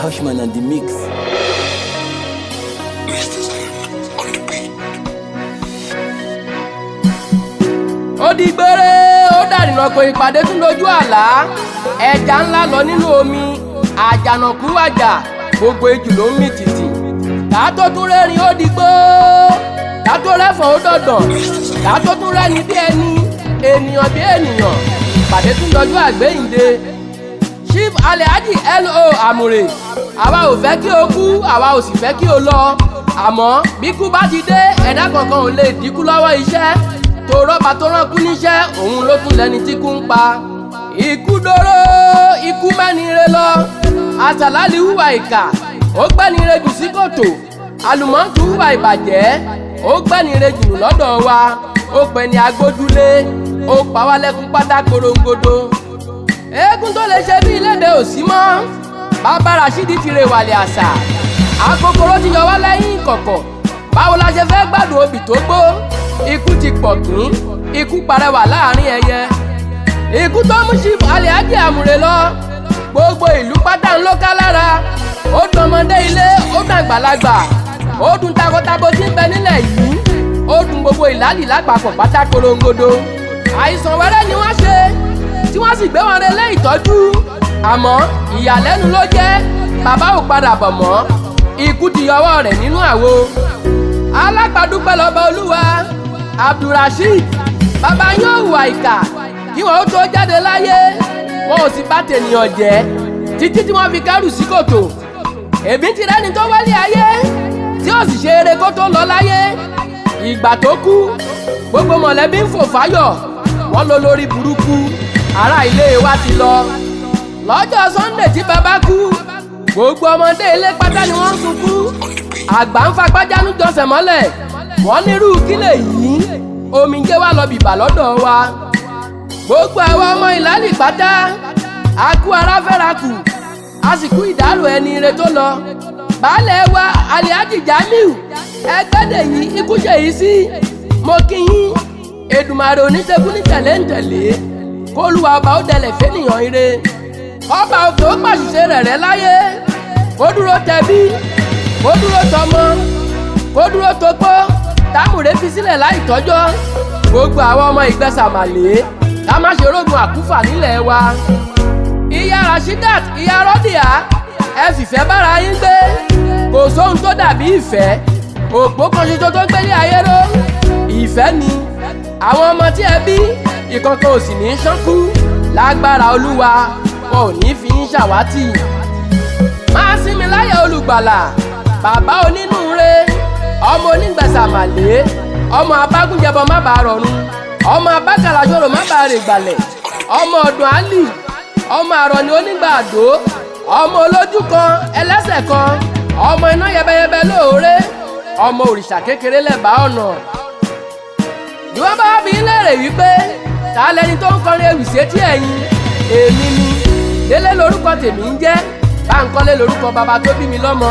Hushman and the mix. Ó di gbére ó dàrínà kò ìpàdé tún lójú àlá ẹja ńlá lọ nínú omi àjànàkú wàjà gbogbo ejù ló ń mì tìtì kátó tún rẹ́rìn ó digbó kátó rẹ́fọ̀n ó dọ̀dàn kátó tún rẹ́ni bí ẹni ènìyàn bí ènìyàn ìpàdé tún lójú àgbéyìnde Chief Alhaji L.O. Amure àwa ò fẹ́ kí o kú àwa ò sì fẹ́ kí o lọ àmọ́ bí kú bá ti dé ẹ̀dá kankan ò lè dínkù lọ́wọ́ iṣẹ́ tó rọ́bà tó rán kú níṣẹ́ òun ló tún lẹ́ni tí kú ń pa. Ikú dóró ikú mẹ́nire lọ àtàlálì hùwà ìkà ó gbẹ́nire jù sí kòtò àlùmọ́ǹtù hùwà ìbàjẹ́ ó gbẹ́nire jù lọ́dọ̀ wa ó pẹ́ ní agbójúlé ó pa wá lẹ́kún pátá korongodo. Eégún tó lè ṣe bí ilédè òsì mọ́ bàbá Rashidi ti rè wàlẹ̀ àṣà akokoro ti yọ wá lẹ́yìn kọ̀kọ̀ báwo la ṣe fẹ́ gbádùn obì tó gbó ikú ti pọ̀ kín ikú parẹ́wà láàrin ẹyẹ ikú tó mú Chief Alhaji Amure lọ gbogbo ìlú pátá ń ló ká lára ó dùn ọmọdé ilé ó dùn àgbàlagbà ó dùn takọtabo tí ń bẹ nílẹ̀ yìí ó dùn gbogbo ìlàlì lápapọ̀ pátá korongodo àìsàn wẹ́rẹ́ ni wọ́n ṣe tí wọ́n sì gbé wọn relé ìtọ́jú àmọ́ ìyàlẹ́nu ló jẹ́ bàbá ò padà bọ̀ mọ́ ikú ti yọwọ́ rẹ̀ nínú àwo alápàdúpẹ́ lọ́ba olúwa Abdulrasheed bàbá yóò hùwà ìkà kí wọn ó tó jáde láyé wọn ò sì bá tènìyàn jẹ́ títí tí wọ́n fi kẹ́rù sí kòtò èmi ti rẹ́ni tó wálé ayé tí ó sì ṣe eré kó tó lọ láyé ìgbà tó kú gbogbo mọ̀lẹ́bí ń fò fáyọ̀ wọ́n lọ lórí burúkú ará ilé wa ti lọ lọ́jọ́ Sunday tí bàbá kú gbogbo ọmọdé ilé pátá ni wọ́n ń sunkún àgbà ń fagbájánú jọsẹ̀ mọ́lẹ̀ wọ́n nírú kílè yìí omijé wá lọ bìbà lọ́dọ̀ wa gbogbo àwọn ọmọ ìlàlì pátá a kú ara fẹ́ra kù a sì kú ìdárò ẹni ire tó lọ baálẹ̀ wa Alhaji Jamiu ẹgbẹ́dẹ̀ yìí ikú ṣe yìí sí mo kí yín Èdùmàrè oníṣègùn ní tẹ̀léǹtẹ̀lé kólúwa ọba ó dẹlẹ̀ fẹ́nìyàn ire ọba òkè ó pàṣìṣe rẹ̀ láyé kó dúró tẹbí kó dúró tọmọ kó dúró topó támùrè fi sílẹ̀ láì tọ́jọ́ gbogbo àwọn ọmọ Igbesa màlé ká má ṣe rógun àkúfà nílẹ̀ wa. Ìyá Rashidat ìyá Rọ́dìá ẹ fìfẹ́ bára yín gbé kò sóhun tó dàbí ìfẹ́ òpó kan ṣoṣo tó gbélé ayé ró ìfẹ́ ni àwọn ọmọ tí ẹ bí ìkankan ò sì ní í ṣánkú lágbára olúwa wọn ò ní fi ń ṣàwátì. Máa sinmi láyé olùgbàlà bàbá onínúure ọmọ Onigbesa màlé ọmọ abágúnjẹbọ má bàa rọrùn ọmọ abákàlàṣòro má bàa rè gbàlẹ̀ ọmọ ọdún àlì ọmọ àrọ̀ní onígbàdó ọmọ olójú kan ẹlẹ́sẹ̀ kan ọmọ iná yẹbẹyẹbẹ lóore ọmọ òrìṣà kékeré lẹ́bàá ọ̀nà. bí wọ́n bá bí léèrè wípé ta lẹni tó ń kọrin ewì sétí ẹ̀yin èmi ni Délé lórúkọ tèmi ń jẹ́ Bánkọ́lé lórúkọ bàbá tó bí mi lọ́mọ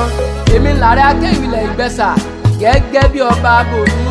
èmi ńláre Akewi ilẹ̀ Igbesa gẹ́gẹ́ bí ọba bòmí.